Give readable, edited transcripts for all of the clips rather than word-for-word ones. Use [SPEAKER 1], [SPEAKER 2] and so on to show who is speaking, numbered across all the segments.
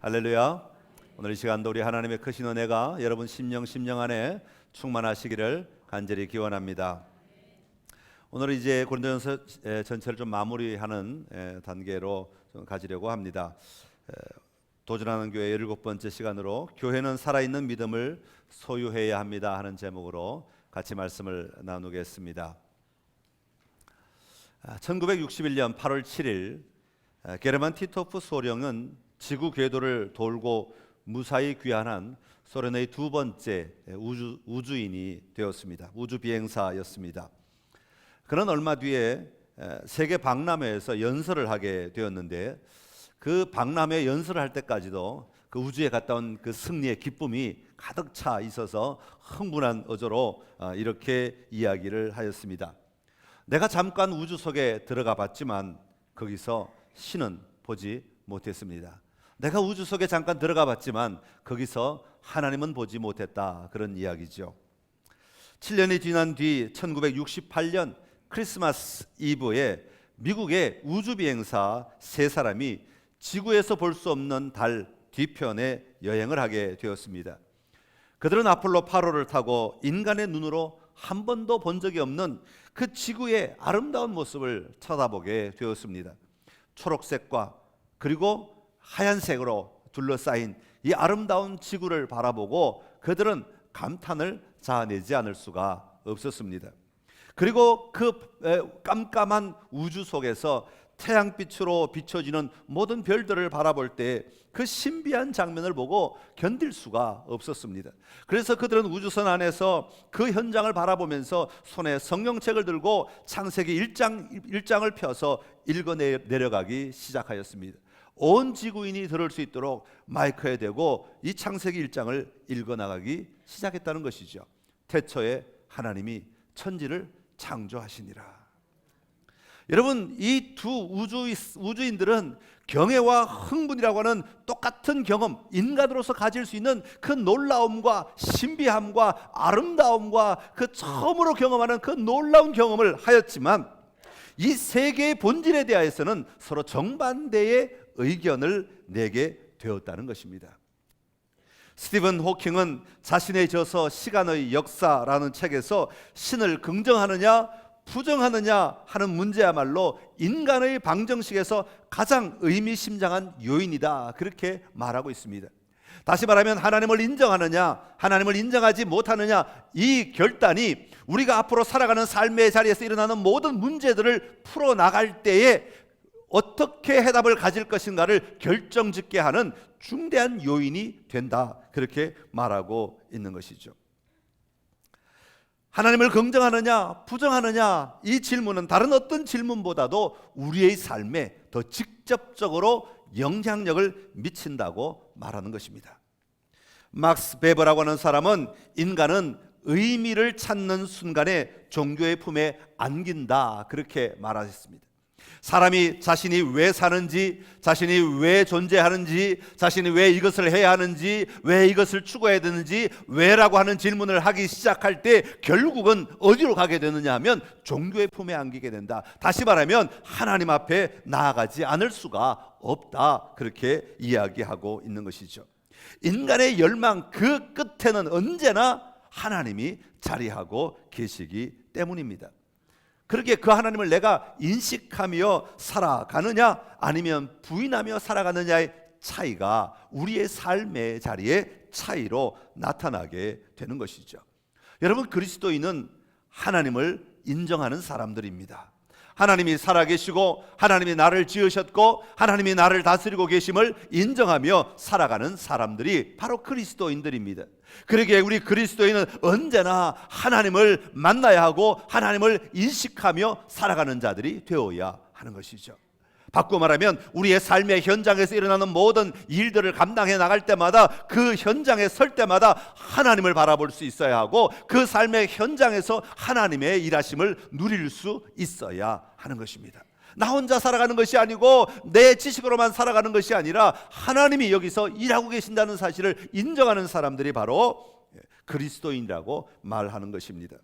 [SPEAKER 1] 할렐루야. 오늘 이 시간도 우리 하나님의 크신 은혜가 여러분 심령 안에 충만하시기를 간절히 기원합니다. 오늘은 이제 고린도전서 전체를 좀 마무리하는 단계로 좀 가지려고 합니다. 도전하는 교회 17번째 시간으로 교회는 살아있는 믿음을 소유해야 합니다 하는 제목으로 같이 말씀을 나누겠습니다. 1961년 8월 7일 게르만 티토프 소령은 지구 궤도를 돌고 무사히 귀환한 소련의 두 번째 우주인이 되었습니다. 우주 비행사였습니다. 그는 얼마 뒤에 세계 박람회에서 연설을 하게 되었는데 그 박람회 연설을 할 때까지도 그 우주에 갔다 온 그 승리의 기쁨이 가득 차 있어서 흥분한 어조로 이렇게 이야기를 하였습니다. 내가 잠깐 우주 속에 들어가 봤지만 거기서 신은 보지 못했습니다. 내가 우주 속에 잠깐 들어가 봤지만 거기서 하나님은 보지 못했다, 그런 이야기죠. 7년이 지난 뒤 1968년 크리스마스 이브에 미국의 우주 비행사 세 사람이 지구에서 볼 수 없는 달 뒤편에 여행을 하게 되었습니다. 그들은 아폴로 8호를 타고 인간의 눈으로 한 번도 본 적이 없는 그 지구의 아름다운 모습을 쳐다보게 되었습니다. 초록색과 그리고 하얀색으로 둘러싸인 이 아름다운 지구를 바라보고 그들은 감탄을 자아내지 않을 수가 없었습니다. 그리고 그 깜깜한 우주 속에서 태양빛으로 비춰지는 모든 별들을 바라볼 때 그 신비한 장면을 보고 견딜 수가 없었습니다. 그래서 그들은 우주선 안에서 그 현장을 바라보면서 손에 성경책을 들고 창세기 1장을 펴서 읽어 내려가기 시작하였습니다. 온 지구인이 들을 수 있도록 마이크에 대고 이 창세기 1장을 읽어 나가기 시작했다는 것이죠. 태초에 하나님이 천지를 창조하시니라. 여러분, 이 두 우주인들은 경애와 흥분이라고 하는 똑같은 경험, 인간으로서 가질 수 있는 그 놀라움과 신비함과 아름다움과 그 처음으로 경험하는 그 놀라운 경험을 하였지만 이 세계의 본질에 대해서는 서로 정반대의 의견을 내게 되었다는 것입니다. 스티븐 호킹은 자신의 저서 시간의 역사라는 책에서 신을 긍정하느냐 부정하느냐 하는 문제야말로 인간의 방정식에서 가장 의미심장한 요인이다, 그렇게 말하고 있습니다. 다시 말하면 하나님을 인정하느냐 하나님을 인정하지 못하느냐, 이 결단이 우리가 앞으로 살아가는 삶의 자리에서 일어나는 모든 문제들을 풀어나갈 때에 어떻게 해답을 가질 것인가를 결정짓게 하는 중대한 요인이 된다, 그렇게 말하고 있는 것이죠. 하나님을 긍정하느냐 부정하느냐, 이 질문은 다른 어떤 질문보다도 우리의 삶에 더 직접적으로 영향력을 미친다고 말하는 것입니다. 막스 베버라고 하는 사람은 인간은 의미를 찾는 순간에 종교의 품에 안긴다, 그렇게 말하셨습니다. 사람이 자신이 왜 사는지, 자신이 왜 존재하는지, 자신이 왜 이것을 해야 하는지, 왜 이것을 추구해야 되는지, 왜라고 하는 질문을 하기 시작할 때 결국은 어디로 가게 되느냐 하면 종교의 품에 안기게 된다. 다시 말하면 하나님 앞에 나아가지 않을 수가 없다, 그렇게 이야기하고 있는 것이죠. 인간의 열망 그 끝에는 언제나 하나님이 자리하고 계시기 때문입니다. 그렇게 그 하나님을 내가 인식하며 살아가느냐 아니면 부인하며 살아가느냐의 차이가 우리의 삶의 자리의 차이로 나타나게 되는 것이죠. 여러분, 그리스도인은 하나님을 인정하는 사람들입니다. 하나님이 살아계시고 하나님이 나를 지으셨고 하나님이 나를 다스리고 계심을 인정하며 살아가는 사람들이 바로 그리스도인들입니다. 그러기에 우리 그리스도인은 언제나 하나님을 만나야 하고 하나님을 인식하며 살아가는 자들이 되어야 하는 것이죠. 바꾸어 말하면 우리의 삶의 현장에서 일어나는 모든 일들을 감당해 나갈 때마다 그 현장에 설 때마다 하나님을 바라볼 수 있어야 하고 그 삶의 현장에서 하나님의 일하심을 누릴 수 있어야 하는 것입니다. 나 혼자 살아가는 것이 아니고 내 지식으로만 살아가는 것이 아니라 하나님이 여기서 일하고 계신다는 사실을 인정하는 사람들이 바로 그리스도인이라고 말하는 것입니다.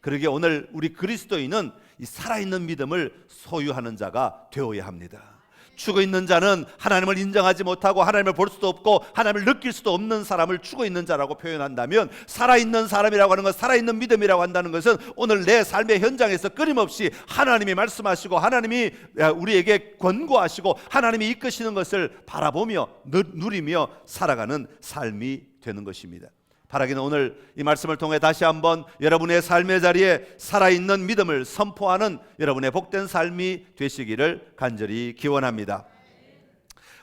[SPEAKER 1] 그러기에 오늘 우리 그리스도인은 이 살아있는 믿음을 소유하는 자가 되어야 합니다. 죽어 있는 자는 하나님을 인정하지 못하고 하나님을 볼 수도 없고 하나님을 느낄 수도 없는 사람을 죽어 있는 자라고 표현한다면, 살아있는 사람이라고 하는 것, 살아있는 믿음이라고 한다는 것은 오늘 내 삶의 현장에서 끊임없이 하나님이 말씀하시고 하나님이 우리에게 권고하시고 하나님이 이끄시는 것을 바라보며 누리며 살아가는 삶이 되는 것입니다. 바라기는 오늘 이 말씀을 통해 다시 한번 여러분의 삶의 자리에 살아있는 믿음을 선포하는 여러분의 복된 삶이 되시기를 간절히 기원합니다.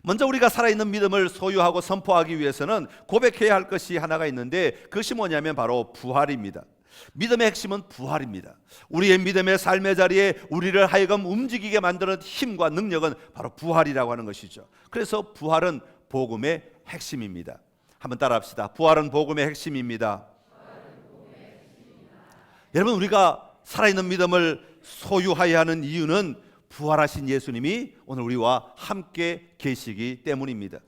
[SPEAKER 1] 먼저 우리가 살아있는 믿음을 소유하고 선포하기 위해서는 고백해야 할 것이 하나가 있는데, 그것이 뭐냐면 바로 부활입니다. 믿음의 핵심은 부활입니다. 우리의 믿음의 삶의 자리에 우리를 하여금 움직이게 만드는 힘과 능력은 바로 부활이라고 하는 것이죠. 그래서 부활은 복음의 핵심입니다. 한번 따라합시다. 부활은 복음의 핵심입니다. 여러분, 우리가 살아있는 믿음을 소유하여야 하는 이유는 부활하신 예수님이 오늘 우리와 함께 계시기 때문입니다.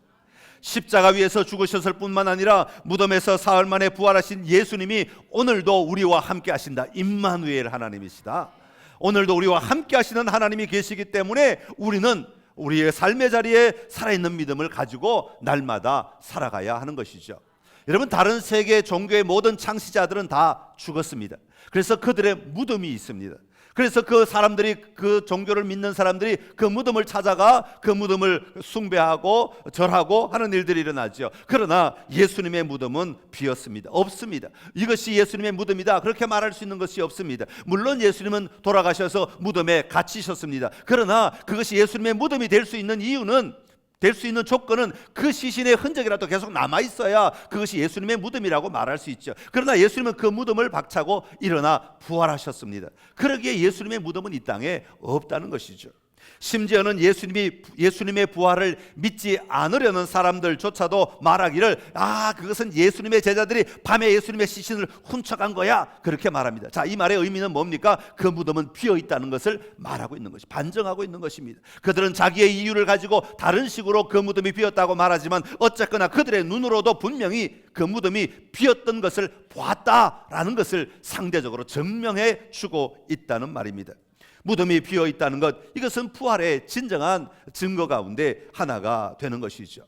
[SPEAKER 1] 십자가 위에서 죽으셨을 뿐만 아니라 무덤에서 사흘 만에 부활하신 예수님이 오늘도 우리와 함께 하신다. 임마누엘 하나님이시다. 오늘도 우리와 함께 하시는 하나님이 계시기 때문에 우리는 우리의 삶의 자리에 살아있는 믿음을 가지고 날마다 살아가야 하는 것이죠. 여러분, 다른 세계 종교의 모든 창시자들은 다 죽었습니다. 그래서 그들의 무덤이 있습니다. 그래서 그 사람들이, 그 종교를 믿는 사람들이 그 무덤을 찾아가 그 무덤을 숭배하고 절하고 하는 일들이 일어나죠. 그러나 예수님의 무덤은 비었습니다. 없습니다. 이것이 예수님의 무덤이다 그렇게 말할 수 있는 것이 없습니다. 물론 예수님은 돌아가셔서 무덤에 갇히셨습니다. 그러나 그것이 예수님의 무덤이 될 수 있는 이유는, 될 수 있는 조건은 그 시신의 흔적이라도 계속 남아있어야 그것이 예수님의 무덤이라고 말할 수 있죠. 그러나 예수님은 그 무덤을 박차고 일어나 부활하셨습니다. 그러기에 예수님의 무덤은 이 땅에 없다는 것이죠. 심지어는 예수님의 부활을 믿지 않으려는 사람들조차도 말하기를, 그것은 예수님의 제자들이 밤에 예수님의 시신을 훔쳐간 거야, 그렇게 말합니다. 자, 이 말의 의미는 뭡니까? 그 무덤은 비어 있다는 것을 말하고 있는 것이, 반증하고 있는 것입니다. 그들은 자기의 이유를 가지고 다른 식으로 그 무덤이 비었다고 말하지만 어쨌거나 그들의 눈으로도 분명히 그 무덤이 비었던 것을 보았다라는 것을 상대적으로 증명해 주고 있다는 말입니다. 무덤이 비어 있다는 것, 이것은 부활의 진정한 증거 가운데 하나가 되는 것이죠.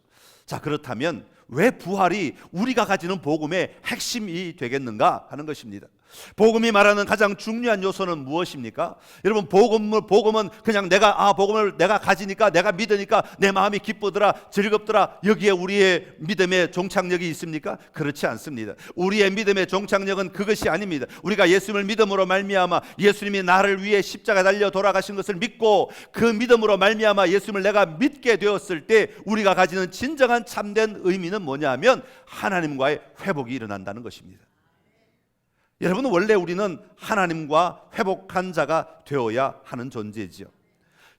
[SPEAKER 1] 자, 그렇다면 왜 부활이 우리가 가지는 복음의 핵심이 되겠는가 하는 것입니다. 복음이 말하는 가장 중요한 요소는 무엇입니까? 여러분, 복음은 그냥 복음을 내가 가지니까, 내가 믿으니까 내 마음이 기쁘더라, 즐겁더라, 여기에 우리의 믿음의 종착역이 있습니까? 그렇지 않습니다. 우리의 믿음의 종착역은 그것이 아닙니다. 우리가 예수님을 믿음으로 말미암아 예수님이 나를 위해 십자가에 달려 돌아가신 것을 믿고 그 믿음으로 말미암아 예수님을 내가 믿게 되었을 때 우리가 가지는 진정한 참된 의미는 뭐냐면 하나님과의 회복이 일어난다는 것입니다. 여러분, 원래 우리는 하나님과 회복한 자가 되어야 하는 존재지요.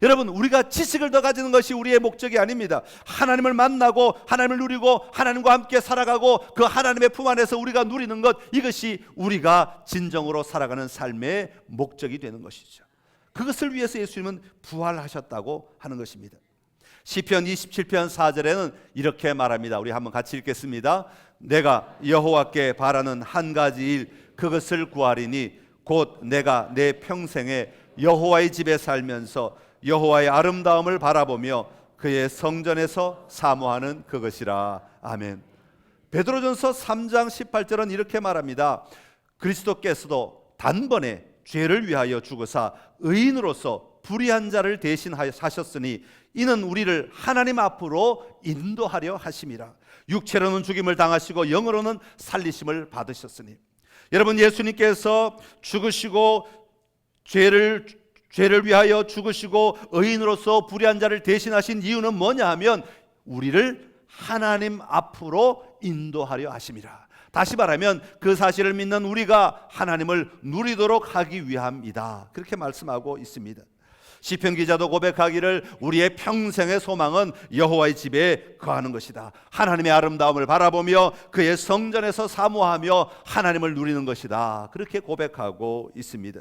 [SPEAKER 1] 여러분, 우리가 지식을 더 가지는 것이 우리의 목적이 아닙니다. 하나님을 만나고 하나님을 누리고 하나님과 함께 살아가고 그 하나님의 품 안에서 우리가 누리는 것, 이것이 우리가 진정으로 살아가는 삶의 목적이 되는 것이죠. 그것을 위해서 예수님은 부활하셨다고 하는 것입니다. 시편 27편 4절에는 이렇게 말합니다. 우리 한번 같이 읽겠습니다. 내가 여호와께 바라는 한 가지 일, 그것을 구하리니 곧 내가 내 평생에 여호와의 집에 살면서 여호와의 아름다움을 바라보며 그의 성전에서 사모하는 그것이라. 아멘. 베드로전서 3장 18절은 이렇게 말합니다. 그리스도께서도 단번에 죄를 위하여 죽으사 의인으로서 불의한 자를 대신하셨으니 이는 우리를 하나님 앞으로 인도하려 하심이라. 육체로는 죽임을 당하시고 영으로는 살리심을 받으셨으니. 여러분, 예수님께서 죽으시고 죄를 위하여 죽으시고 의인으로서 불의한 자를 대신하신 이유는 뭐냐 하면 우리를 하나님 앞으로 인도하려 하심이라. 다시 말하면 그 사실을 믿는 우리가 하나님을 누리도록 하기 위함이다, 그렇게 말씀하고 있습니다. 시편 기자도 고백하기를 우리의 평생의 소망은 여호와의 집에 거하는 것이다. 하나님의 아름다움을 바라보며 그의 성전에서 사모하며 하나님을 누리는 것이다, 그렇게 고백하고 있습니다.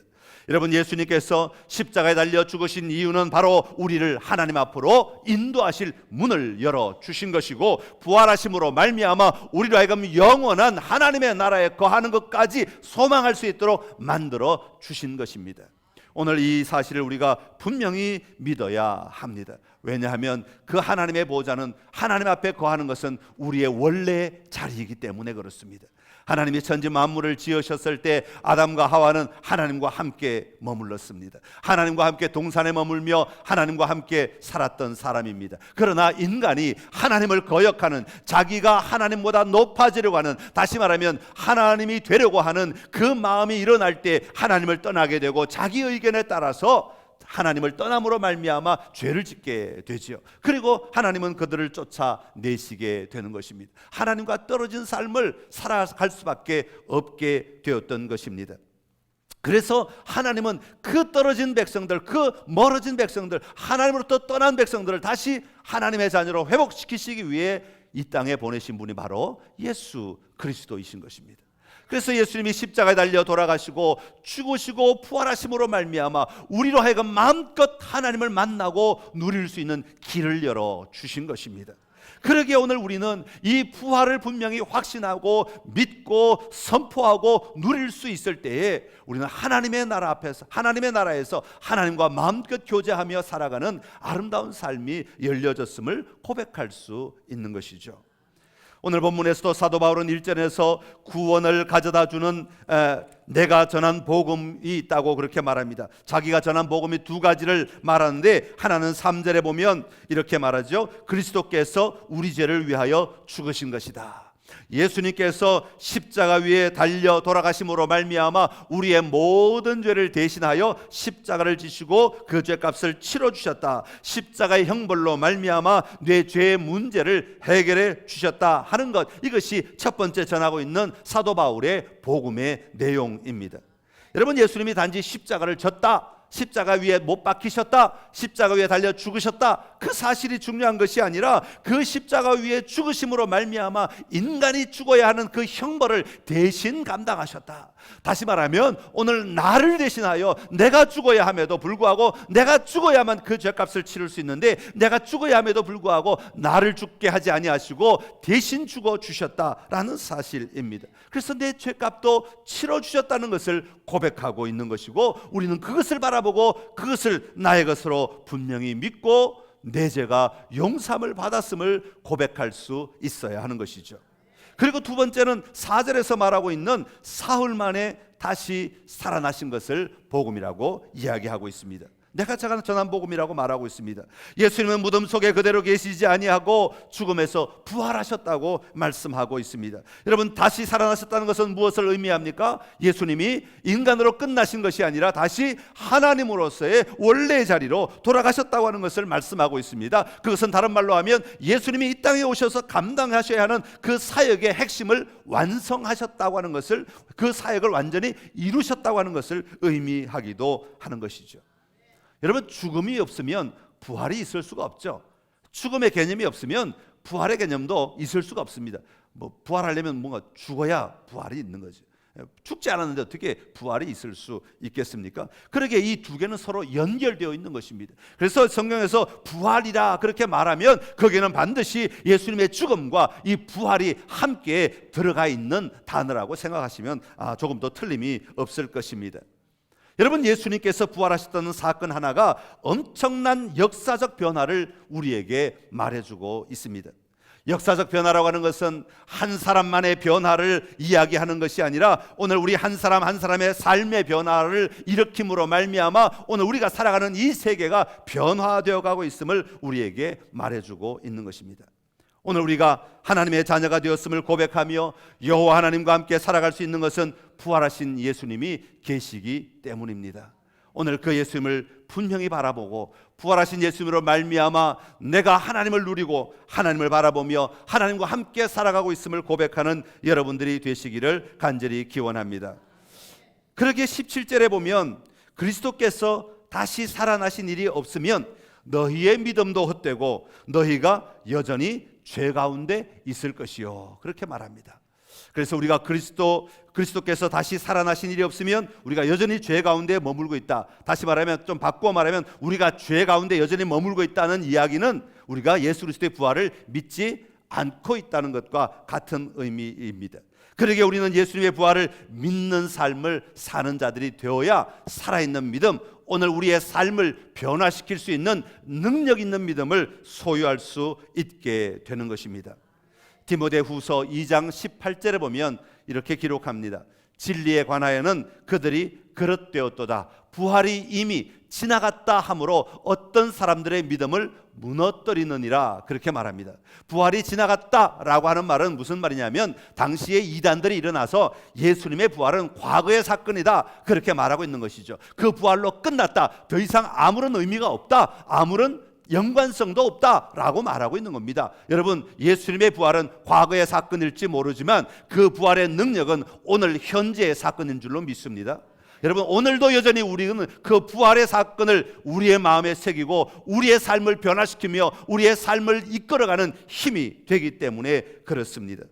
[SPEAKER 1] 여러분, 예수님께서 십자가에 달려 죽으신 이유는 바로 우리를 하나님 앞으로 인도하실 문을 열어주신 것이고 부활하심으로 말미암아 우리로 하여금 영원한 하나님의 나라에 거하는 것까지 소망할 수 있도록 만들어 주신 것입니다. 오늘 이 사실을 우리가 분명히 믿어야 합니다. 왜냐하면 그 하나님의 보좌는, 하나님 앞에 거하는 것은 우리의 원래 자리이기 때문에 그렇습니다. 하나님이 천지 만물을 지으셨을 때 아담과 하와는 하나님과 함께 머물렀습니다. 하나님과 함께 동산에 머물며 하나님과 함께 살았던 사람입니다. 그러나 인간이 하나님을 거역하는, 자기가 하나님보다 높아지려고 하는, 다시 말하면 하나님이 되려고 하는 그 마음이 일어날 때 하나님을 떠나게 되고 자기 의견에 따라서 하나님을 떠남으로 말미암아 죄를 짓게 되지요. 그리고 하나님은 그들을 쫓아내시게 되는 것입니다. 하나님과 떨어진 삶을 살아갈 수밖에 없게 되었던 것입니다. 그래서 하나님은 그 떨어진 백성들, 그 멀어진 백성들, 하나님으로부터 떠난 백성들을 다시 하나님의 자녀로 회복시키시기 위해 이 땅에 보내신 분이 바로 예수 그리스도이신 것입니다. 그래서 예수님이 십자가에 달려 돌아가시고 죽으시고 부활하심으로 말미암아 우리로 하여금 마음껏 하나님을 만나고 누릴 수 있는 길을 열어 주신 것입니다. 그러기에 오늘 우리는 이 부활을 분명히 확신하고 믿고 선포하고 누릴 수 있을 때에 우리는 하나님의 나라 앞에서, 하나님의 나라에서 하나님과 마음껏 교제하며 살아가는 아름다운 삶이 열려졌음을 고백할 수 있는 것이죠. 오늘 본문에서도 사도 바울은 1절에서 구원을 가져다 주는 내가 전한 복음이 있다고 그렇게 말합니다. 자기가 전한 복음이 두 가지를 말하는데, 하나는 3절에 보면 이렇게 말하죠. 그리스도께서 우리 죄를 위하여 죽으신 것이다. 예수님께서 십자가 위에 달려 돌아가심으로 말미암아 우리의 모든 죄를 대신하여 십자가를 지시고 그 죄값을 치러주셨다. 십자가의 형벌로 말미암아 내 죄의 문제를 해결해 주셨다 하는 것, 이것이 첫 번째 전하고 있는 사도 바울의 복음의 내용입니다. 여러분, 예수님이 단지 십자가를 졌다, 십자가 위에 못 박히셨다, 십자가 위에 달려 죽으셨다, 그 사실이 중요한 것이 아니라 그 십자가 위에 죽으심으로 말미암아 인간이 죽어야 하는 그 형벌을 대신 감당하셨다. 다시 말하면 오늘 나를 대신하여 내가 죽어야 함에도 불구하고, 내가 죽어야만 그 죄값을 치를 수 있는데 내가 죽어야 함에도 불구하고 나를 죽게 하지 아니하시고 대신 죽어 주셨다라는 사실입니다. 그래서 내 죄값도 치러 주셨다는 것을 고백하고 있는 것이고, 우리는 그것을 바라보고 그것을 나의 것으로 분명히 믿고 내 죄가 용서함을 받았음을 고백할 수 있어야 하는 것이죠. 그리고 두 번째는 4절에서 말하고 있는 사흘 만에 다시 살아나신 것을 복음이라고 이야기하고 있습니다. 내가 전한 복음이라고 말하고 있습니다. 예수님은 무덤 속에 그대로 계시지 아니하고 죽음에서 부활하셨다고 말씀하고 있습니다. 여러분, 다시 살아나셨다는 것은 무엇을 의미합니까? 예수님이 인간으로 끝나신 것이 아니라 다시 하나님으로서의 원래의 자리로 돌아가셨다고 하는 것을 말씀하고 있습니다. 그것은 다른 말로 하면 예수님이 이 땅에 오셔서 감당하셔야 하는 그 사역의 핵심을 완성하셨다고 하는 것을, 그 사역을 완전히 이루셨다고 하는 것을 의미하기도 하는 것이죠. 여러분, 죽음이 없으면 부활이 있을 수가 없죠. 죽음의 개념이 없으면 부활의 개념도 있을 수가 없습니다. 부활하려면 뭔가 죽어야 부활이 있는 거죠. 죽지 않았는데 어떻게 부활이 있을 수 있겠습니까? 그러기에 이 두 개는 서로 연결되어 있는 것입니다. 그래서 성경에서 부활이라 그렇게 말하면 거기에는 반드시 예수님의 죽음과 이 부활이 함께 들어가 있는 단어라고 생각하시면 조금 더 틀림이 없을 것입니다. 여러분, 예수님께서 부활하셨다는 사건 하나가 엄청난 역사적 변화를 우리에게 말해주고 있습니다. 역사적 변화라고 하는 것은 한 사람만의 변화를 이야기하는 것이 아니라 오늘 우리 한 사람 한 사람의 삶의 변화를 일으킴으로 말미암아 오늘 우리가 살아가는 이 세계가 변화되어 가고 있음을 우리에게 말해주고 있는 것입니다. 오늘 우리가 하나님의 자녀가 되었음을 고백하며 여호와 하나님과 함께 살아갈 수 있는 것은 부활하신 예수님이 계시기 때문입니다. 오늘 그 예수님을 분명히 바라보고 부활하신 예수님으로 말미암아 내가 하나님을 누리고 하나님을 바라보며 하나님과 함께 살아가고 있음을 고백하는 여러분들이 되시기를 간절히 기원합니다. 그러기에 17절에 보면 그리스도께서 다시 살아나신 일이 없으면 너희의 믿음도 헛되고 너희가 여전히 죄 가운데 있을 것이요, 그렇게 말합니다. 그래서 우리가 그리스도께서 다시 살아나신 일이 없으면 우리가 여전히 죄 가운데 머물고 있다. 다시 말하면, 좀 바꾸어 말하면, 우리가 죄 가운데 여전히 머물고 있다는 이야기는 우리가 예수 그리스도의 부활을 믿지 않고 있다는 것과 같은 의미입니다. 그러기에 우리는 예수님의 부활을 믿는 삶을 사는 자들이 되어야 살아있는 믿음, 오늘 우리의 삶을 변화시킬 수 있는 능력 있는 믿음을 소유할 수 있게 되는 것입니다. 디모데후서 2장 18절에 보면 이렇게 기록합니다. 진리에 관하여는 그들이 그릇되었도다. 부활이 이미 지나갔다 하므로 어떤 사람들의 믿음을 무너뜨리느니라, 그렇게 말합니다. 부활이 지나갔다라고 하는 말은 무슨 말이냐면 당시에 이단들이 일어나서 예수님의 부활은 과거의 사건이다, 그렇게 말하고 있는 것이죠. 그 부활로 끝났다, 더 이상 아무런 의미가 없다, 아무런 연관성도 없다라고 말하고 있는 겁니다. 여러분, 예수님의 부활은 과거의 사건일지 모르지만 그 부활의 능력은 오늘 현재의 사건인 줄로 믿습니다. 여러분, 오늘도 여전히 우리는 그 부활의 사건을 우리의 마음에 새기고 우리의 삶을 변화시키며 우리의 삶을 이끌어가는 힘이 되기 때문에 그렇습니다.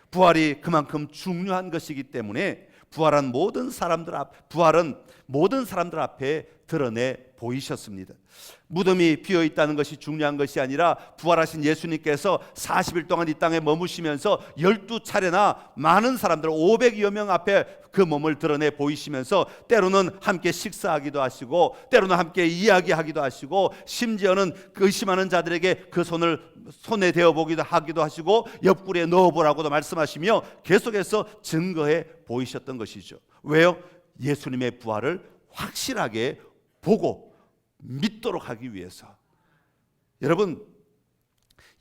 [SPEAKER 1] 부활이 그만큼 중요한 것이기 때문에 부활은 모든 사람들 앞에 드러내 보이셨습니다. 무덤이 비어 있다는 것이 중요한 것이 아니라 부활하신 예수님께서 40일 동안 이 땅에 머무시면서 12차례나 많은 사람들 500여 명 앞에 그 몸을 드러내 보이시면서 때로는 함께 식사하기도 하시고 때로는 함께 이야기하기도 하시고 심지어는 그 의심하는 자들에게 그 손을 손에 대어보기도 하기도 하시고 옆구리에 넣어보라고도 말씀하시며 계속해서 증거해 보이셨던 것이죠. 왜요? 예수님의 부활을 확실하게 보고 믿도록 하기 위해서. 여러분,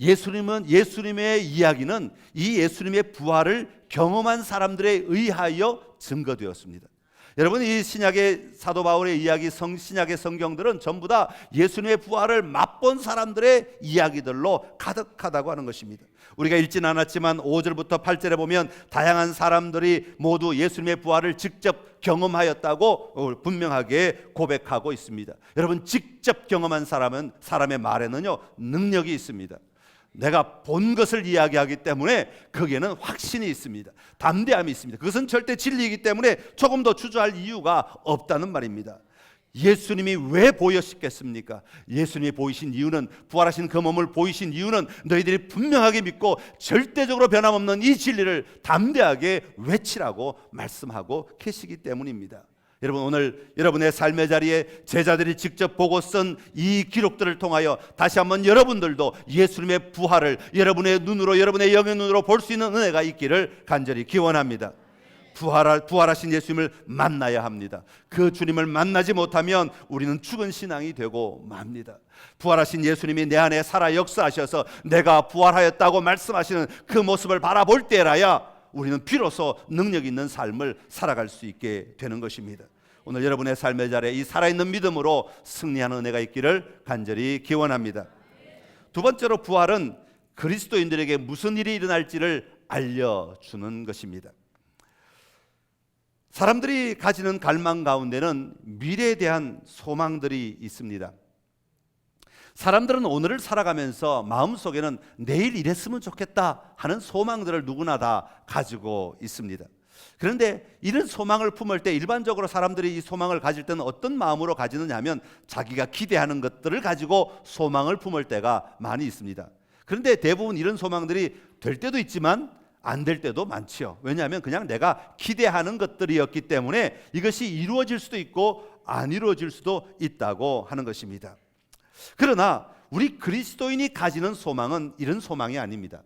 [SPEAKER 1] 예수님의 이야기는 이 예수님의 부활을 경험한 사람들에 의하여 증거되었습니다. 여러분, 이 신약의 사도 바울의 이야기, 신약의 성경들은 전부 다 예수님의 부활을 맛본 사람들의 이야기들로 가득하다고 하는 것입니다. 우리가 읽지는 않았지만 5절부터 8절에 보면 다양한 사람들이 모두 예수님의 부활을 직접 경험하였다고 분명하게 고백하고 있습니다. 여러분, 직접 경험한 사람의 말에는요, 능력이 있습니다. 내가 본 것을 이야기하기 때문에 거기에는 확신이 있습니다. 담대함이 있습니다. 그것은 절대 진리이기 때문에 조금 더 주저할 이유가 없다는 말입니다. 예수님이 왜 보여셨겠습니까? 예수님이 보이신 이유는, 부활하신 그 몸을 보이신 이유는 너희들이 분명하게 믿고 절대적으로 변함없는 이 진리를 담대하게 외치라고 말씀하고 계시기 때문입니다. 여러분, 오늘 여러분의 삶의 자리에 제자들이 직접 보고 쓴 이 기록들을 통하여 다시 한번 여러분들도 예수님의 부활을 여러분의 눈으로, 여러분의 영의 눈으로 볼 수 있는 은혜가 있기를 간절히 기원합니다. 부활하신 예수님을 만나야 합니다. 그 주님을 만나지 못하면 우리는 죽은 신앙이 되고 맙니다. 부활하신 예수님이 내 안에 살아 역사하셔서 내가 부활하였다고 말씀하시는 그 모습을 바라볼 때라야 우리는 비로소 능력 있는 삶을 살아갈 수 있게 되는 것입니다. 오늘 여러분의 삶의 자리에 이 살아있는 믿음으로 승리하는 은혜가 있기를 간절히 기원합니다. 두 번째로, 부활은 그리스도인들에게 무슨 일이 일어날지를 알려주는 것입니다. 사람들이 가지는 갈망 가운데는 미래에 대한 소망들이 있습니다. 사람들은 오늘을 살아가면서 마음속에는 내일 이랬으면 좋겠다 하는 소망들을 누구나 다 가지고 있습니다. 그런데 이런 소망을 품을 때 일반적으로 사람들이 이 소망을 가질 때는 어떤 마음으로 가지느냐 하면 자기가 기대하는 것들을 가지고 소망을 품을 때가 많이 있습니다. 그런데 대부분 이런 소망들이 될 때도 있지만 안 될 때도 많지요. 왜냐하면 그냥 내가 기대하는 것들이었기 때문에 이것이 이루어질 수도 있고 안 이루어질 수도 있다고 하는 것입니다. 그러나 우리 그리스도인이 가지는 소망은 이런 소망이 아닙니다.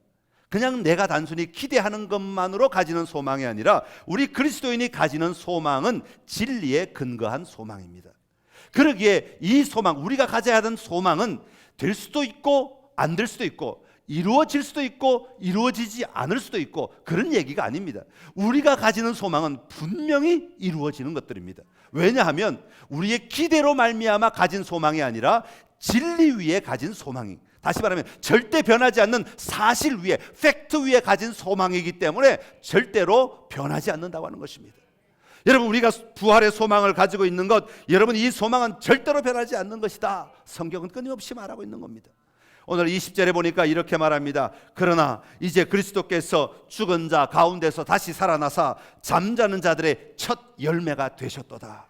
[SPEAKER 1] 그냥 내가 단순히 기대하는 것만으로 가지는 소망이 아니라 우리 그리스도인이 가지는 소망은 진리에 근거한 소망입니다. 그러기에 이 소망, 우리가 가져야 하는 소망은 될 수도 있고 안 될 수도 있고 이루어질 수도 있고 이루어지지 않을 수도 있고 그런 얘기가 아닙니다. 우리가 가지는 소망은 분명히 이루어지는 것들입니다. 왜냐하면 우리의 기대로 말미암아 가진 소망이 아니라 진리 위에 가진 소망이, 다시 말하면 절대 변하지 않는 사실 위에, 팩트 위에 가진 소망이기 때문에 절대로 변하지 않는다고 하는 것입니다. 여러분, 우리가 부활의 소망을 가지고 있는 것, 여러분, 이 소망은 절대로 변하지 않는 것이다. 성경은 끊임없이 말하고 있는 겁니다. 오늘 20절에 보니까 이렇게 말합니다. 그러나 이제 그리스도께서 죽은 자 가운데서 다시 살아나사 잠자는 자들의 첫 열매가 되셨도다.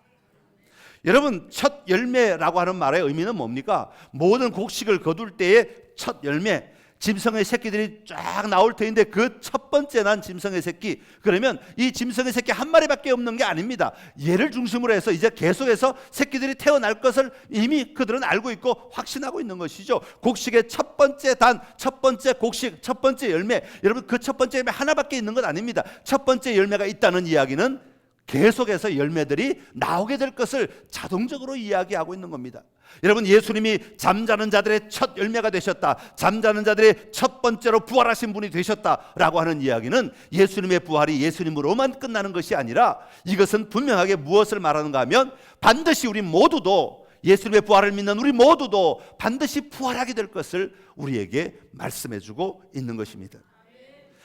[SPEAKER 1] 여러분, 첫 열매라고 하는 말의 의미는 뭡니까? 모든 곡식을 거둘 때의 첫 열매, 짐승의 새끼들이 쫙 나올 터인데 그 첫 번째 난 짐승의 새끼, 그러면 이 짐승의 새끼 한 마리밖에 없는 게 아닙니다. 얘를 중심으로 해서 이제 계속해서 새끼들이 태어날 것을 이미 그들은 알고 있고 확신하고 있는 것이죠. 곡식의 첫 번째 단, 첫 번째 곡식, 첫 번째 열매, 여러분 그 첫 번째 열매 하나밖에 있는 것 아닙니다. 첫 번째 열매가 있다는 이야기는 계속해서 열매들이 나오게 될 것을 자동적으로 이야기하고 있는 겁니다. 여러분, 예수님이 잠자는 자들의 첫 열매가 되셨다, 잠자는 자들의 첫 번째로 부활하신 분이 되셨다라고 하는 이야기는 예수님의 부활이 예수님으로만 끝나는 것이 아니라 이것은 분명하게 무엇을 말하는가 하면 반드시 우리 모두도, 예수님의 부활을 믿는 우리 모두도 반드시 부활하게 될 것을 우리에게 말씀해주고 있는 것입니다.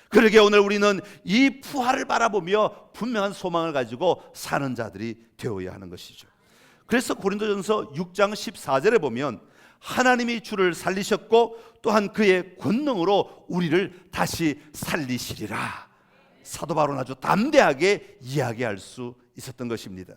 [SPEAKER 1] 그러기에 오늘 우리는 이 부활을 바라보며 분명한 소망을 가지고 사는 자들이 되어야 하는 것이죠. 그래서 고린도전서 6장 14절에 보면 하나님이 주를 살리셨고 또한 그의 권능으로 우리를 다시 살리시리라, 사도 바울은 아주 담대하게 이야기할 수 있었던 것입니다.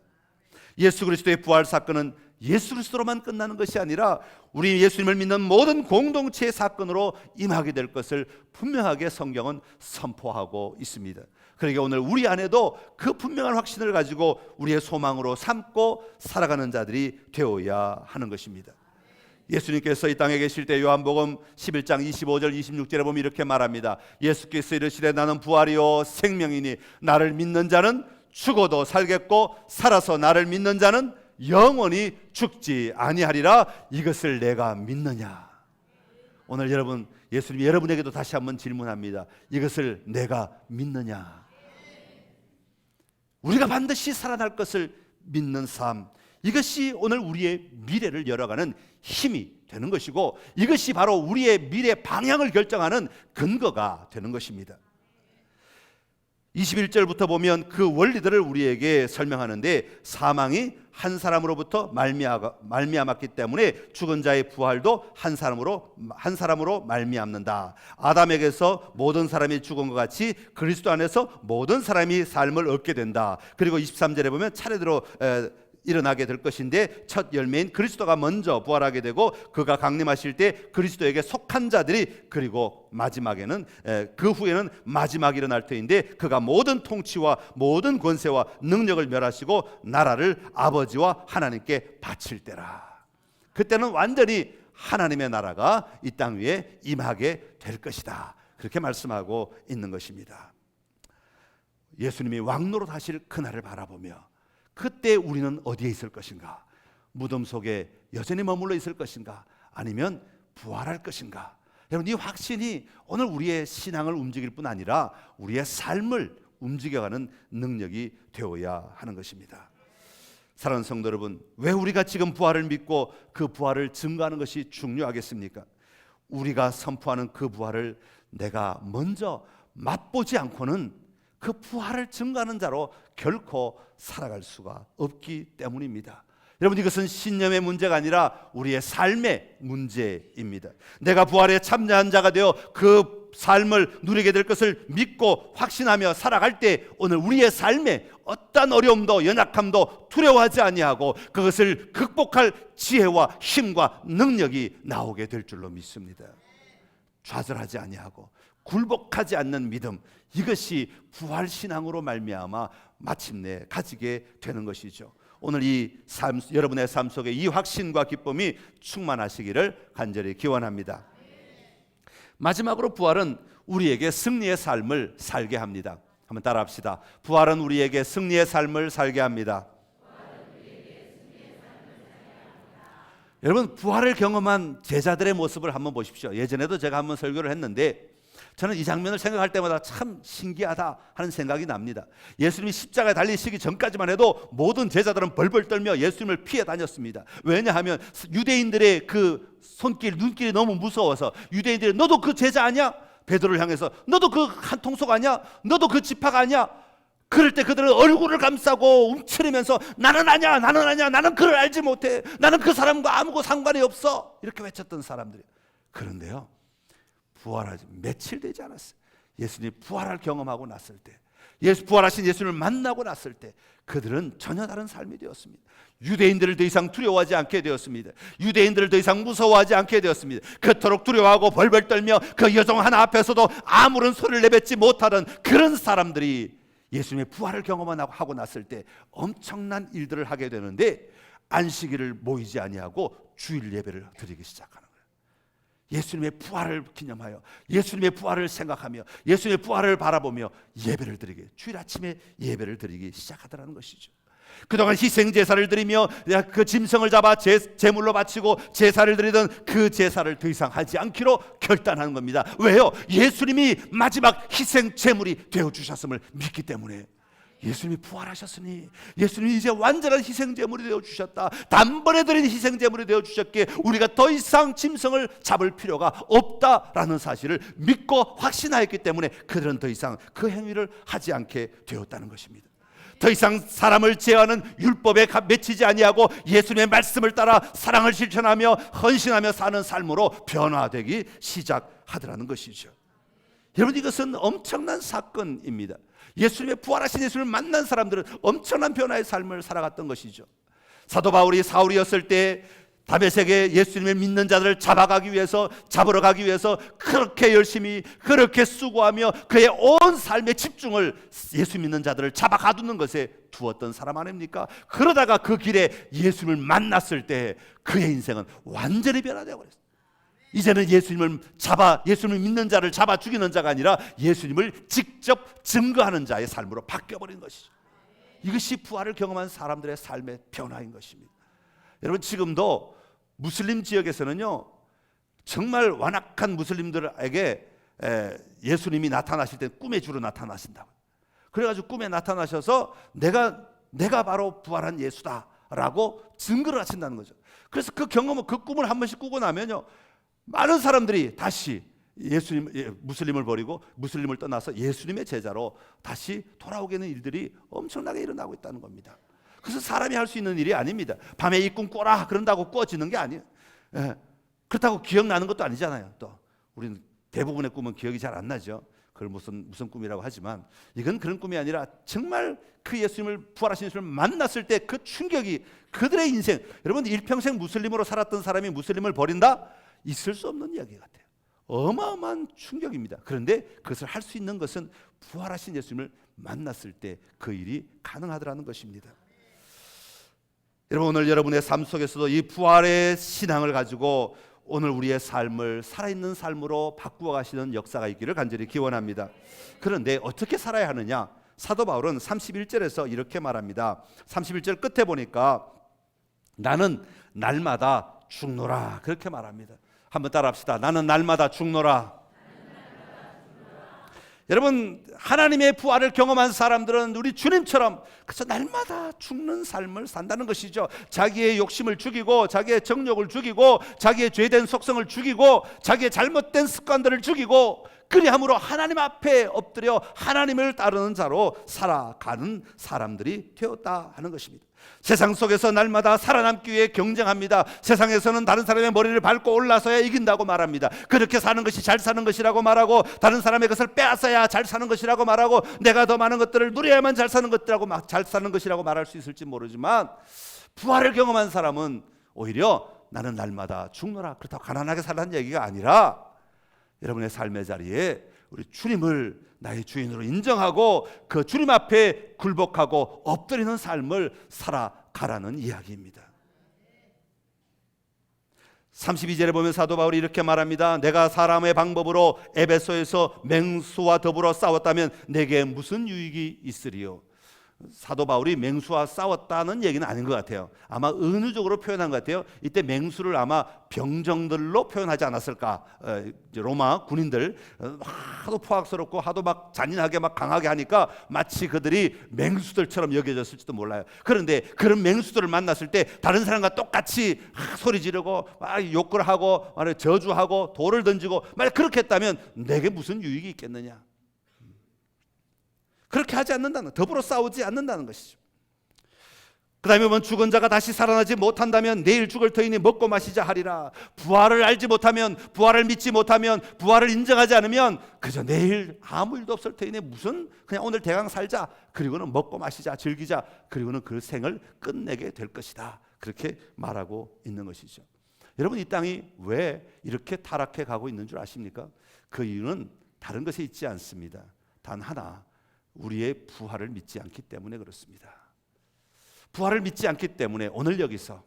[SPEAKER 1] 예수 그리스도의 부활 사건은 예수 그리스도로만 끝나는 것이 아니라 우리 예수님을 믿는 모든 공동체의 사건으로 임하게 될 것을 분명하게 성경은 선포하고 있습니다. 그러니까 오늘 우리 안에도 그 분명한 확신을 가지고 우리의 소망으로 삼고 살아가는 자들이 되어야 하는 것입니다. 예수님께서 이 땅에 계실 때 요한복음 11장 25절 26절에 보면 이렇게 말합니다. 예수께서 이르시되 나는 부활이요 생명이니 나를 믿는 자는 죽어도 살겠고 살아서 나를 믿는 자는 영원히 죽지 아니하리라. 이것을 내가 믿느냐? 오늘 여러분, 예수님이 여러분에게도 다시 한번 질문합니다. 이것을 내가 믿느냐? 우리가 반드시 살아날 것을 믿는 삶, 이것이 오늘 우리의 미래를 열어가는 힘이 되는 것이고 이것이 바로 우리의 미래 방향을 결정하는 근거가 되는 것입니다. 21절부터 보면 그 원리들을 우리에게 설명하는데, 사망이 한 사람으로부터 말미암았기 때문에 죽은 자의 부활도 한 사람으로 말미암는다. 아담에게서 모든 사람이 죽은 것 같이 그리스도 안에서 모든 사람이 삶을 얻게 된다. 그리고 23절에 보면 차례대로 일어나게 될 것인데 첫 열매인 그리스도가 먼저 부활하게 되고 그가 강림하실 때 그리스도에게 속한 자들이, 그리고 마지막에는 그 후에는 마지막이 일어날 터인데 그가 모든 통치와 모든 권세와 능력을 멸하시고 나라를 아버지와 하나님께 바칠 때라. 그때는 완전히 하나님의 나라가 이 땅 위에 임하게 될 것이다. 그렇게 말씀하고 있는 것입니다. 예수님이 왕노릇 하실 그날을 바라보며 그때 우리는 어디에 있을 것인가? 무덤 속에 여전히 머물러 있을 것인가? 아니면 부활할 것인가? 여러분, 이 확신이 오늘 우리의 신앙을 움직일 뿐 아니라 우리의 삶을 움직여가는 능력이 되어야 하는 것입니다. 사랑하는 성도 여러분, 왜 우리가 지금 부활을 믿고 그 부활을 증거하는 것이 중요하겠습니까? 우리가 선포하는 그 부활을 내가 먼저 맛보지 않고는 그 부활을 증거하는 자로 결코 살아갈 수가 없기 때문입니다. 여러분, 이것은 신념의 문제가 아니라 우리의 삶의 문제입니다. 내가 부활에 참여한 자가 되어 그 삶을 누리게 될 것을 믿고 확신하며 살아갈 때 오늘 우리의 삶에 어떤 어려움도 연약함도 두려워하지 아니하고 그것을 극복할 지혜와 힘과 능력이 나오게 될 줄로 믿습니다. 좌절하지 아니하고 굴복하지 않는 믿음, 이것이 부활신앙으로 말미암아 마침내 가지게 되는 것이죠. 오늘 이 삶, 여러분의 삶 속에 이 확신과 기쁨이 충만하시기를 간절히 기원합니다. 마지막으로 부활은 우리에게 승리의 삶을 살게 합니다. 한번 따라합시다. 부활은 우리에게 승리의 삶을 살게 합니다. 여러분, 부활을 경험한 제자들의 모습을 한번 보십시오. 예전에도 제가 한번 설교를 했는데 저는 이 장면을 생각할 때마다 참 신기하다 하는 생각이 납니다. 예수님이 십자가에 달리시기 전까지만 해도 모든 제자들은 벌벌 떨며 예수님을 피해 다녔습니다. 왜냐하면 유대인들의 그 손길, 눈길이 너무 무서워서 유대인들이 너도 그 제자 아니야? 베드로를 향해서 너도 그 한 통속 아니야? 너도 그 지파가 아니야? 그럴 때 그들은 얼굴을 감싸고 움츠리면서 나는 아니야, 나는 아니야, 나는 그를 알지 못해, 나는 그 사람과 아무 상관이 없어, 이렇게 외쳤던 사람들이. 그런데요, 부활하지 며칠 되지 않았어요. 예수님이 부활을 경험하고 났을 때 부활하신 예수님을 만나고 났을 때 그들은 전혀 다른 삶이 되었습니다. 유대인들을 더 이상 두려워하지 않게 되었습니다. 유대인들을 더 이상 무서워하지 않게 되었습니다. 그토록 두려워하고 벌벌 떨며 그 여종 하나 앞에서도 아무런 소리를 내뱉지 못하던 그런 사람들이 예수님의 부활을 경험하고 났을 때 엄청난 일들을 하게 되는데, 안식일을 모이지 아니하고 주일 예배를 드리기 시작하는 거예요. 예수님의 부활을 기념하여, 예수님의 부활을 생각하며, 예수님의 부활을 바라보며 예배를 드리게, 주일 아침에 예배를 드리기 시작하더라는 것이죠. 그동안 희생 제사를 드리며 그 짐승을 잡아 제물로 바치고 제사를 드리던 그 제사를 더 이상 하지 않기로 결단하는 겁니다. 왜요? 예수님이 마지막 희생 제물이 되어 주셨음을 믿기 때문에. 예수님이 부활하셨으니, 예수님이 이제 완전한 희생 제물이 되어 주셨다, 단번에 드린 희생 제물이 되어 주셨기에 우리가 더 이상 짐승을 잡을 필요가 없다라는 사실을 믿고 확신하였기 때문에 그들은 더 이상 그 행위를 하지 않게 되었다는 것입니다. 더 이상 사람을 제어하는 율법에 맺히지 아니하고 예수님의 말씀을 따라 사랑을 실천하며 헌신하며 사는 삶으로 변화되기 시작하더라는 것이죠. 여러분, 이것은 엄청난 사건입니다. 예수님의 부활하신 예수님을 만난 사람들은 엄청난 변화의 삶을 살아갔던 것이죠. 사도 바울이 사울이었을 때 다메섹에 예수님을 믿는 자들을 잡으러 가기 위해서 그렇게 열심히, 그렇게 수고하며 그의 온 삶의 집중을 예수 믿는 자들을 잡아 가두는 것에 두었던 사람 아닙니까? 그러다가 그 길에 예수님을 만났을 때 그의 인생은 완전히 변화되어 버렸어요. 이제는 예수님을 믿는 자를 잡아 죽이는 자가 아니라 예수님을 직접 증거하는 자의 삶으로 바뀌어버린 것이죠. 이것이 부활을 경험한 사람들의 삶의 변화인 것입니다. 여러분, 지금도 무슬림 지역에서는요, 정말 완악한 무슬림들에게 예수님이 나타나실 때 꿈에 주로 나타나신다고. 그래가지고 꿈에 나타나셔서 내가 바로 부활한 예수다라고 증거를 하신다는 거죠. 그래서 그 꿈을 한 번씩 꾸고 나면요, 많은 사람들이 다시 무슬림을 버리고 무슬림을 떠나서 예수님의 제자로 다시 돌아오게 되는 일들이 엄청나게 일어나고 있다는 겁니다. 그래서 사람이 할 수 있는 일이 아닙니다. 밤에 이 꿈 꿔라 그런다고 꿔지는 게 아니에요. 그렇다고 기억나는 것도 아니잖아요. 또 우리는 대부분의 꿈은 기억이 잘 안 나죠. 그걸 무슨 꿈이라고 하지만 이건 그런 꿈이 아니라 정말 그 예수님을, 부활하신 예수님을 만났을 때 그 충격이 그들의 인생, 여러분, 일평생 무슬림으로 살았던 사람이 무슬림을 버린다? 있을 수 없는 이야기 같아요. 어마어마한 충격입니다. 그런데 그것을 할 수 있는 것은 부활하신 예수님을 만났을 때 그 일이 가능하더라는 것입니다. 여러분, 오늘 여러분의 삶 속에서도 이 부활의 신앙을 가지고 오늘 우리의 삶을 살아있는 삶으로 바꾸어 가시는 역사가 있기를 간절히 기원합니다. 그런데 어떻게 살아야 하느냐? 사도 바울은 31절에서 이렇게 말합니다. 31절 끝에 보니까 나는 날마다 죽노라, 그렇게 말합니다. 한번 따라합시다. 나는 날마다 죽노라. 여러분, 하나님의 부활을 경험한 사람들은 우리 주님처럼 그래서 날마다 죽는 삶을 산다는 것이죠. 자기의 욕심을 죽이고, 자기의 정욕을 죽이고, 자기의 죄된 속성을 죽이고, 자기의 잘못된 습관들을 죽이고, 그리함으로 하나님 앞에 엎드려 하나님을 따르는 자로 살아가는 사람들이 되었다 하는 것입니다. 세상 속에서 날마다 살아남기 위해 경쟁합니다. 세상에서는 다른 사람의 머리를 밟고 올라서야 이긴다고 말합니다. 그렇게 사는 것이 잘 사는 것이라고 말하고, 다른 사람의 것을 빼앗아야 잘 사는 것이라고 말하고, 내가 더 많은 것들을 누려야만 잘 사는 것이라고 말할 수 있을지 모르지만, 부활을 경험한 사람은 오히려 나는 날마다 죽노라, 그렇다고 가난하게 살라는 얘기가 아니라 여러분의 삶의 자리에 우리 주님을 나의 주인으로 인정하고 그 주님 앞에 굴복하고 엎드리는 삶을 살아가라는 이야기입니다. 32절에 보면 사도 바울이 이렇게 말합니다. 내가 사람의 방법으로 에베소에서 맹수와 더불어 싸웠다면 내게 무슨 유익이 있으리요? 사도 바울이 맹수와 싸웠다는 얘기는 아닌 것 같아요. 아마 은유적으로 표현한 것 같아요. 이때 맹수를 아마 병정들로 표현하지 않았을까. 로마 군인들 하도 포악스럽고 하도 막 잔인하게 막 강하게 하니까 마치 그들이 맹수들처럼 여겨졌을지도 몰라요. 그런데 그런 맹수들을 만났을 때 다른 사람과 똑같이 소리 지르고 욕을 하고 저주하고 돌을 던지고 만약 그렇게 했다면 내게 무슨 유익이 있겠느냐. 그렇게 하지 않는다는, 더불어 싸우지 않는다는 것이죠. 그 다음에 보면 죽은 자가 다시 살아나지 못한다면 내일 죽을 터이니 먹고 마시자 하리라. 부활을 알지 못하면, 부활을 믿지 못하면, 부활을 인정하지 않으면 그저 내일 아무 일도 없을 터이니 무슨 그냥 오늘 대강 살자, 그리고는 먹고 마시자, 즐기자, 그리고는 그 생을 끝내게 될 것이다. 그렇게 말하고 있는 것이죠. 여러분, 이 땅이 왜 이렇게 타락해 가고 있는 줄 아십니까? 그 이유는 다른 것에 있지 않습니다. 단 하나, 우리의 부활을 믿지 않기 때문에 그렇습니다. 부활을 믿지 않기 때문에 오늘 여기서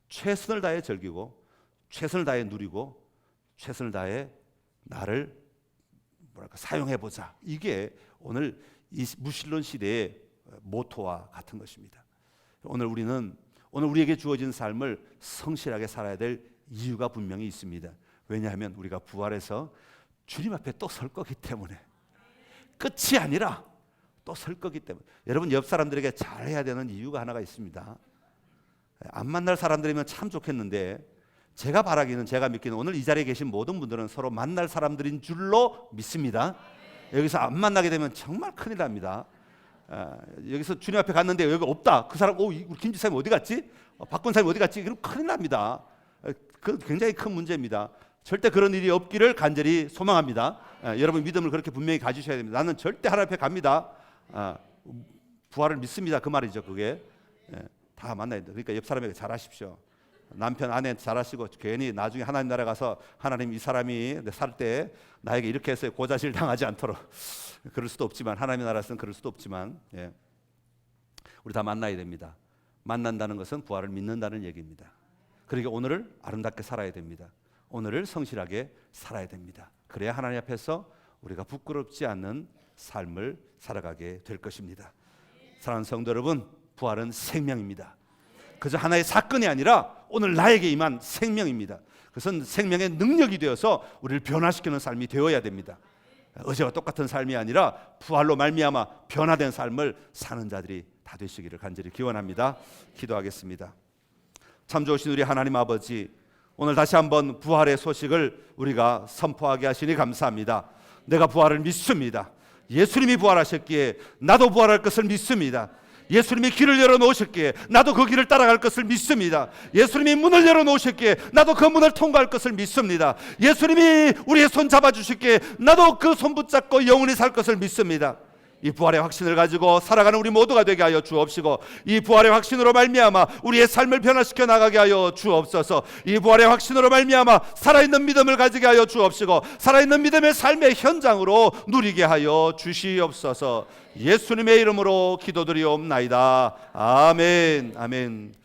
[SPEAKER 1] 최선을 다해 즐기고, 최선을 다해 누리고, 최선을 다해 나를 사용해보자, 이게 오늘 이 무신론 시대의 모토와 같은 것입니다. 오늘 우리에게 주어진 삶을 성실하게 살아야 될 이유가 분명히 있습니다. 왜냐하면 우리가 부활해서 주님 앞에 또 설 거기 때문에, 끝이 아니라 또 설 거기 때문에. 여러분, 옆 사람들에게 잘해야 되는 이유가 하나가 있습니다. 안 만날 사람들이면 참 좋겠는데, 제가 바라기는, 제가 믿기는 오늘 이 자리에 계신 모든 분들은 서로 만날 사람들인 줄로 믿습니다. 여기서 안 만나게 되면 정말 큰일 납니다. 여기서 주님 앞에 갔는데 여기 없다. 그 사람, 우리 김 지사님 어디 갔지? 박 권사님 어디 갔지? 그럼 큰일 납니다. 그 굉장히 큰 문제입니다. 절대 그런 일이 없기를 간절히 소망합니다. 여러분, 믿음을 그렇게 분명히 가지셔야 됩니다. 나는 절대 하나님 앞에 갑니다. 부활을 믿습니다. 그 말이죠. 그게 다 만나야 돼요. 그러니까 옆 사람에게 잘하십시오. 남편, 아내 잘하시고, 괜히 나중에 하나님 나라 가서 하나님, 이 사람이 살 때 나에게 이렇게 해서 고자질 당하지 않도록, 그럴 수도 없지만, 하나님의 나라에서는 그럴 수도 없지만, 우리 다 만나야 됩니다. 만난다는 것은 부활을 믿는다는 얘기입니다. 그러니까 오늘을 아름답게 살아야 됩니다. 오늘을 성실하게 살아야 됩니다. 그래야 하나님 앞에서 우리가 부끄럽지 않는 삶을 살아가게 될 것입니다. 사랑하는 성도 여러분, 부활은 생명입니다. 그저 하나의 사건이 아니라 오늘 나에게 임한 생명입니다. 그것은 생명의 능력이 되어서 우리를 변화시키는 삶이 되어야 됩니다. 어제와 똑같은 삶이 아니라 부활로 말미암아 변화된 삶을 사는 자들이 다 되시기를 간절히 기원합니다. 기도하겠습니다. 참 좋으신 우리 하나님 아버지, 오늘 다시 한번 부활의 소식을 우리가 선포하게 하시니 감사합니다. 내가 부활을 믿습니다. 예수님이 부활하셨기에 나도 부활할 것을 믿습니다. 예수님이 길을 열어놓으셨기에 나도 그 길을 따라갈 것을 믿습니다. 예수님이 문을 열어놓으셨기에 나도 그 문을 통과할 것을 믿습니다. 예수님이 우리의 손 잡아주셨기에 나도 그 손 붙잡고 영원히 살 것을 믿습니다. 이 부활의 확신을 가지고 살아가는 우리 모두가 되게 하여 주옵시고, 이 부활의 확신으로 말미암아 우리의 삶을 변화시켜 나가게 하여 주옵소서. 이 부활의 확신으로 말미암아 살아있는 믿음을 가지게 하여 주옵시고, 살아있는 믿음의 삶의 현장으로 누리게 하여 주시옵소서. 예수님의 이름으로 기도드리옵나이다. 아멘. 아멘.